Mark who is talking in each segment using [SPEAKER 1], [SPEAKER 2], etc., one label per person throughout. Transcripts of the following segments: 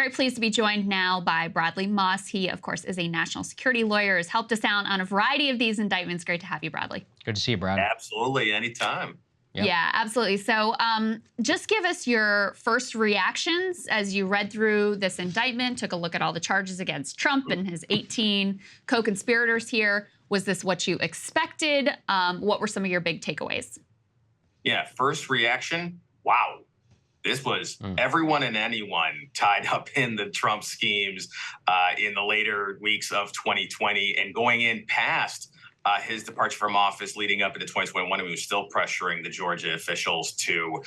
[SPEAKER 1] Very pleased to be joined now by Bradley Moss. He, of course, is a national security lawyer, has helped us out on a variety of these indictments. Great to have you, Bradley.
[SPEAKER 2] Good to see you, Brad.
[SPEAKER 3] Absolutely, anytime.
[SPEAKER 2] Yep.
[SPEAKER 1] Yeah, absolutely. So just give us your first reactions as you read through this indictment, took a look at all the charges against Trump and his 18 co-conspirators here. Was this what you expected? What were some of your big takeaways?
[SPEAKER 3] Yeah, first reaction, wow. This was everyone and anyone tied up in the Trump schemes in the later weeks of 2020 and going in past his departure from office leading up into 2021, he was still pressuring the Georgia officials to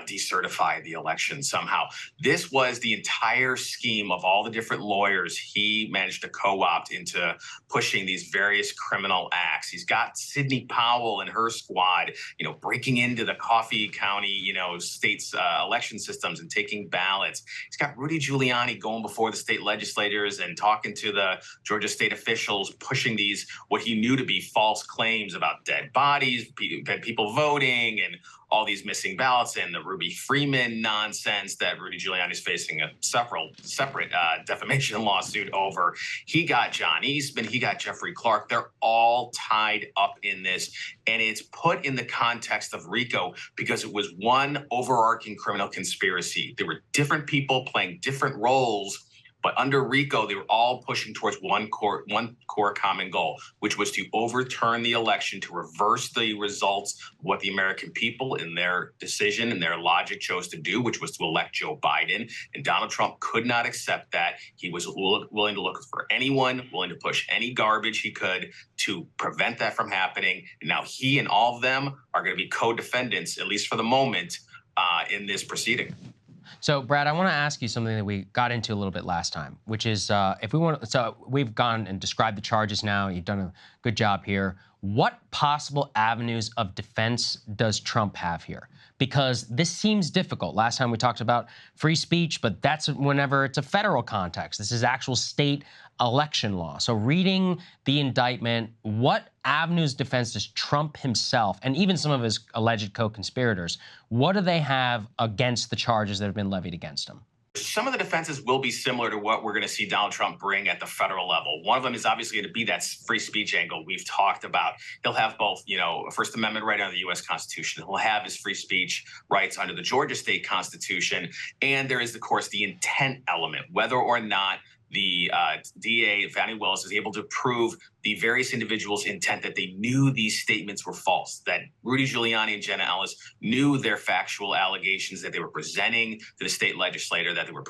[SPEAKER 3] decertify the election somehow. This was the entire scheme of all the different lawyers he managed to co-opt into pushing these various criminal acts. He's got Sidney Powell and her squad, breaking into the Coffee County, state's election systems and taking ballots. He's got Rudy Giuliani going before the state legislators and talking to the Georgia state officials, pushing these, what he knew to be false claims about dead bodies, people voting, and all these missing ballots, and the Ruby Freeman nonsense that Rudy Giuliani is facing a separate defamation lawsuit over. He got John Eastman, he got Jeffrey Clark. They're all tied up in this, and it's put in the context of RICO because it was one overarching criminal conspiracy. There were different people playing different roles, but under RICO, they were all pushing towards one core common goal, which was to overturn the election, to reverse the results of what the American people in their decision and their logic chose to do, which was to elect Joe Biden. And Donald Trump could not accept that. He was willing to look for anyone, willing to push any garbage he could to prevent that from happening. And now he and all of them are going to be co-defendants, at least for the moment, in this proceeding.
[SPEAKER 2] So, Brad, I want to ask you something that we got into a little bit last time, which is so we've gone and described the charges now. You've done a good job here. What possible avenues of defense does Trump have here? Because this seems difficult. Last time we talked about free speech, but that's whenever it's a federal context. This is actual state election law. So reading the indictment, what avenues of defense does Trump himself, and even some of his alleged co-conspirators, what do they have against the charges that have been levied against him?
[SPEAKER 3] Some of the defenses will be similar to what we're going to see Donald Trump bring at the federal level. One of them is obviously going to be that free speech angle we've talked about. He'll have both, a First Amendment right under the U.S. Constitution. He'll have his free speech rights under the Georgia state Constitution. And there is, of course, the intent element, whether or not the DA, Fani Willis, is able to prove the various individuals' intent that they knew these statements were false, that Rudy Giuliani and Jenna Ellis knew their factual allegations that they were presenting to the state legislator, that they were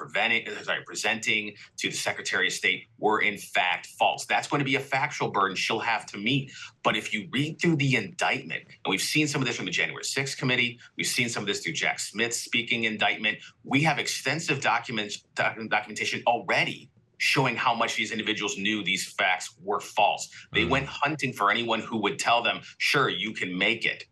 [SPEAKER 3] presenting to the Secretary of State were in fact false. That's going to be a factual burden she'll have to meet. But if you read through the indictment, and we've seen some of this from the January 6th committee, we've seen some of this through Jack Smith's speaking indictment, we have extensive documentation already showing how much these individuals knew these facts were false. They went hunting for anyone who would tell them, sure, you can make it.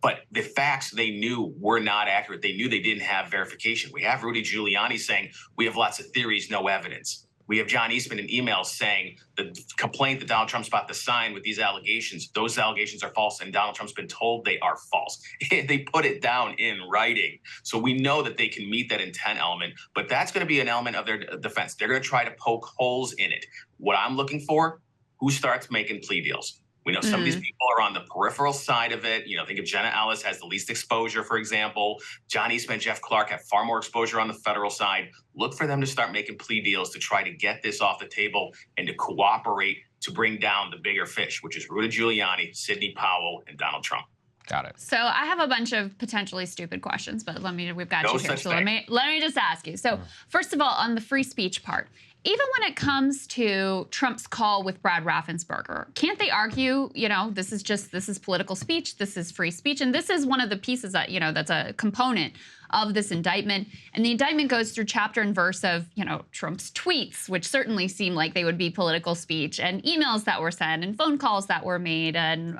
[SPEAKER 3] But the facts they knew were not accurate. They knew they didn't have verification. We have Rudy Giuliani saying, we have lots of theories, no evidence. We have John Eastman in emails saying the complaint that Donald Trump's about to sign with these allegations, those allegations are false, and Donald Trump's been told they are false. They put it down in writing. So we know that they can meet that intent element, but that's going to be an element of their defense. They're going to try to poke holes in it. What I'm looking for, who starts making plea deals? We know some of these people are on the peripheral side of it. Think of Jenna Ellis has the least exposure, for example. John Eastman, Jeff Clark have far more exposure on the federal side. Look for them to start making plea deals to try to get this off the table and to cooperate to bring down the bigger fish, which is Rudy Giuliani, Sidney Powell, and Donald Trump.
[SPEAKER 2] Got it.
[SPEAKER 1] So I have a bunch of potentially stupid questions, but we've got you here. So let me just ask you. So first of all, on the free speech part, even when it comes to Trump's call with Brad Raffensperger, can't they argue, this is political speech, this is free speech, and this is one of the pieces that, that's a component of this indictment. And the indictment goes through chapter and verse of, Trump's tweets, which certainly seem like they would be political speech, and emails that were sent, and phone calls that were made, and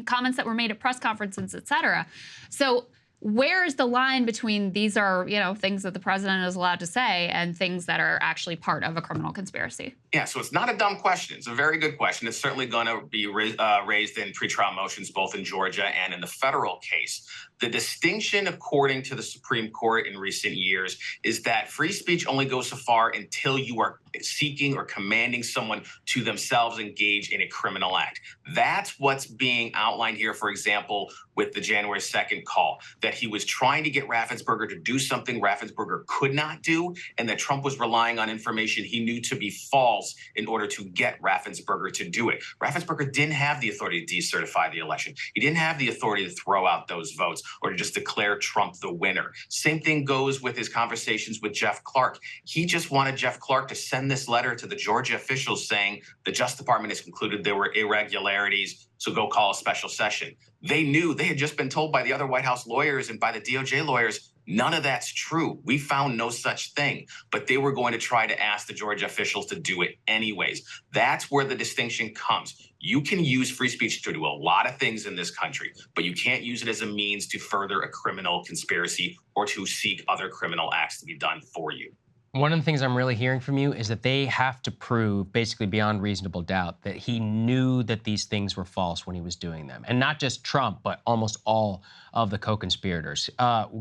[SPEAKER 1] comments that were made at press conferences, et cetera. So where is the line between these are, things that the president is allowed to say and things that are actually part of a criminal conspiracy?
[SPEAKER 3] Yeah, so it's not a dumb question. It's a very good question. It's certainly going to be raised in pretrial motions, both in Georgia and in the federal case. The distinction, according to the Supreme Court in recent years, is that free speech only goes so far until you are seeking or commanding someone to themselves engage in a criminal act. That's what's being outlined here, for example, with the January 2nd call, that he was trying to get Raffensperger to do something Raffensperger could not do, and that Trump was relying on information he knew to be false in order to get Raffensperger to do it. Raffensperger didn't have the authority to decertify the election. He didn't have the authority to throw out those votes or to just declare Trump the winner. Same thing goes with his conversations with Jeff Clark. He just wanted Jeff Clark to send this letter to the Georgia officials saying the Justice Department has concluded there were irregularities, so go call a special session. They knew, they had just been told by the other White House lawyers and by the DOJ lawyers, none of that's true. We found no such thing, but they were going to try to ask the Georgia officials to do it anyways. That's where the distinction comes. You can use free speech to do a lot of things in this country, but you can't use it as a means to further a criminal conspiracy or to seek other criminal acts to be done for you.
[SPEAKER 2] One of the things I'm really hearing from you is that they have to prove, basically beyond reasonable doubt, that he knew that these things were false when he was doing them. And not just Trump, but almost all of the co-conspirators.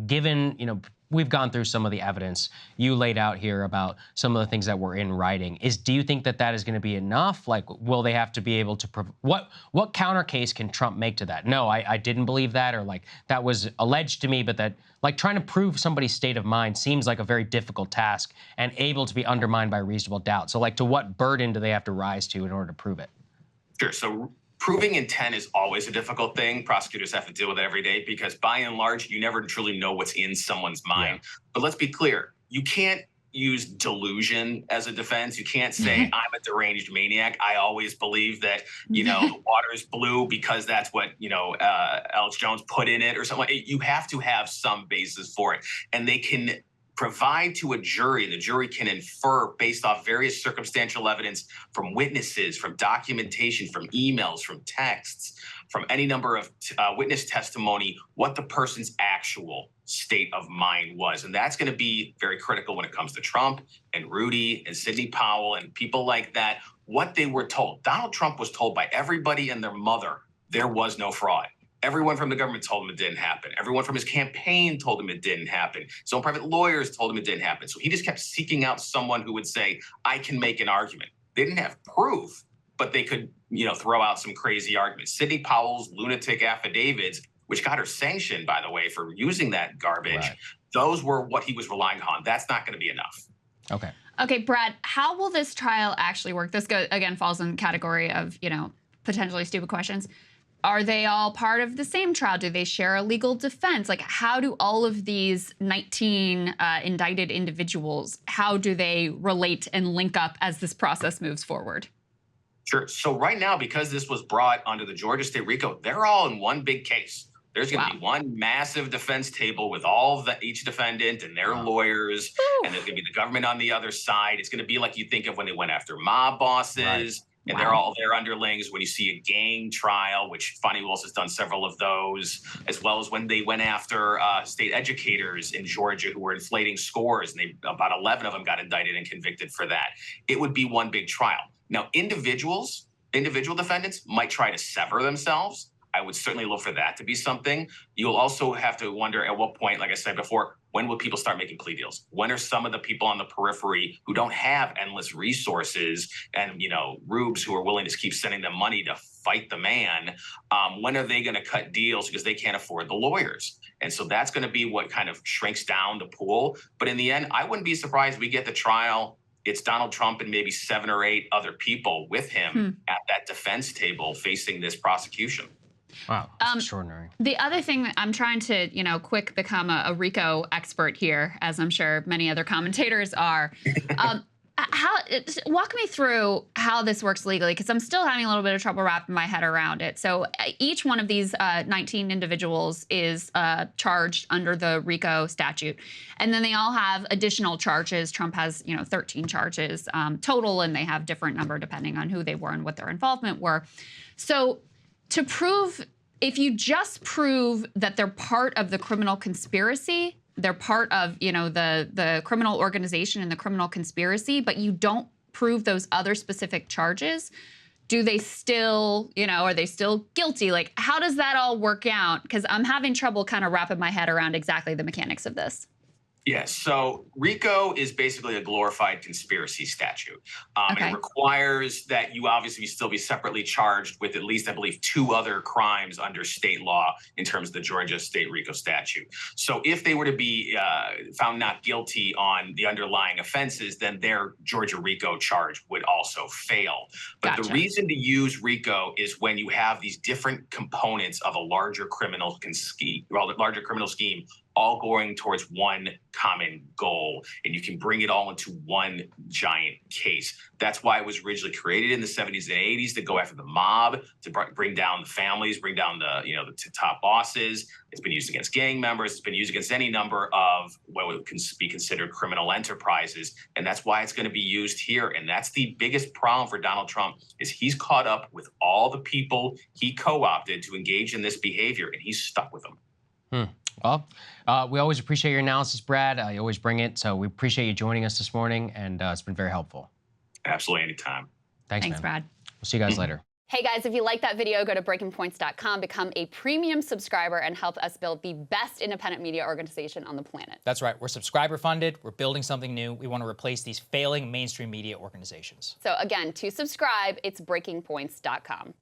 [SPEAKER 2] Given, we've gone through some of the evidence you laid out here about some of the things that were in writing. Do you think that that is going to be enough? Like, will they have to be able to what counter case can Trump make to that? No, I didn't believe that, or like that was alleged to me, but that, like, trying to prove somebody's state of mind seems like a very difficult task and able to be undermined by reasonable doubt. So, like, to what burden do they have to rise to in order to prove it?
[SPEAKER 3] Sure. So proving intent is always a difficult thing. Prosecutors have to deal with it every day because, by and large, you never truly know what's in someone's mind. Yeah. But let's be clear. You can't use delusion as a defense. You can't say, I'm a deranged maniac. I always believe that, the water is blue because that's what, Alex Jones put in it or something. You have to have some basis for it. And they can provide to a jury, the jury can infer based off various circumstantial evidence from witnesses, from documentation, from emails, from texts, from any number of witness testimony, what the person's actual state of mind was. And that's going to be very critical when it comes to Trump and Rudy and Sidney Powell and people like that, what they were told. Donald Trump was told by everybody and their mother there was no fraud. Everyone from the government told him it didn't happen. Everyone from his campaign told him it didn't happen. His own private lawyers told him it didn't happen. So he just kept seeking out someone who would say, I can make an argument. They didn't have proof, but they could, throw out some crazy arguments. Sidney Powell's lunatic affidavits, which got her sanctioned, by the way, for using that garbage, right. Those were what he was relying on. That's not going to be enough.
[SPEAKER 2] Okay.
[SPEAKER 1] Okay, Brad, how will this trial actually work? This, again, falls in the category of, potentially stupid questions. Are they all part of the same trial? Do they share a legal defense? Like, how do all of these 19 indicted individuals, how do they relate and link up as this process moves forward?
[SPEAKER 3] Sure. So right now, because this was brought under the Georgia State RICO, they're all in one big case. There's going to be one massive defense table with all of each defendant and their lawyers, and there's going to be the government on the other side. It's going to be like you think of when they went after mob bosses. Right. And they're all their underlings. When you see a gang trial, which Fonnie Willis has done several of those, as well as when they went after state educators in Georgia who were inflating scores, and about 11 of them got indicted and convicted for that. It would be one big trial. Now, individual defendants might try to sever themselves. I would certainly look for that to be something. You'll also have to wonder at what point, like I said before, when will people start making plea deals? When are some of the people on the periphery who don't have endless resources and, rubes who are willing to keep sending them money to fight the man, when are they going to cut deals because they can't afford the lawyers? And so that's going to be what kind of shrinks down the pool. But in the end, I wouldn't be surprised if we get the trial. It's Donald Trump and maybe 7 or 8 other people with him at that defense table facing this prosecution.
[SPEAKER 2] Wow, that's extraordinary.
[SPEAKER 1] The other thing that I'm trying to, quick become a RICO expert here, as I'm sure many other commentators are. Walk me through how this works legally, because I'm still having a little bit of trouble wrapping my head around it. So each one of these 19 individuals is charged under the RICO statute. And then they all have additional charges. Trump has, 13 charges total, and they have different number depending on who they were and what their involvement were. So to prove, if you just prove that they're part of the criminal conspiracy, they're part of, the criminal organization and the criminal conspiracy, but you don't prove those other specific charges, do they still, are they still guilty? Like, how does that all work out? Because I'm having trouble kind of wrapping my head around exactly the mechanics of this.
[SPEAKER 3] Yes. So RICO is basically a glorified conspiracy statute.
[SPEAKER 1] Okay.
[SPEAKER 3] It requires that you obviously still be separately charged with at least, I believe, 2 other crimes under state law in terms of the Georgia state RICO statute. So if they were to be found not guilty on the underlying offenses, then their Georgia RICO charge would also fail. But
[SPEAKER 1] Gotcha.
[SPEAKER 3] The reason to use RICO is when you have these different components of a larger criminal scheme all going towards one common goal, and you can bring it all into one giant case. That's why it was originally created in the 70s and 80s, to go after the mob, to bring down the families, bring down the top bosses. It's been used against gang members. It's been used against any number of what would be considered criminal enterprises, and that's why it's going to be used here. And that's the biggest problem for Donald Trump, is he's caught up with all the people he co-opted to engage in this behavior, and he's stuck with them.
[SPEAKER 2] Well, we always appreciate your analysis, Brad. You always bring it, so we appreciate you joining us this morning, and it's been very helpful.
[SPEAKER 3] Absolutely, anytime.
[SPEAKER 2] Thanks,
[SPEAKER 1] man. Brad.
[SPEAKER 2] We'll see you guys later.
[SPEAKER 1] Hey guys, if you like that video, go to breakingpoints.com, become a premium subscriber, and help us build the best independent media organization on the planet.
[SPEAKER 4] That's right. We're subscriber funded. We're building something new. We want to replace these failing mainstream media organizations.
[SPEAKER 1] So again, to subscribe, it's breakingpoints.com.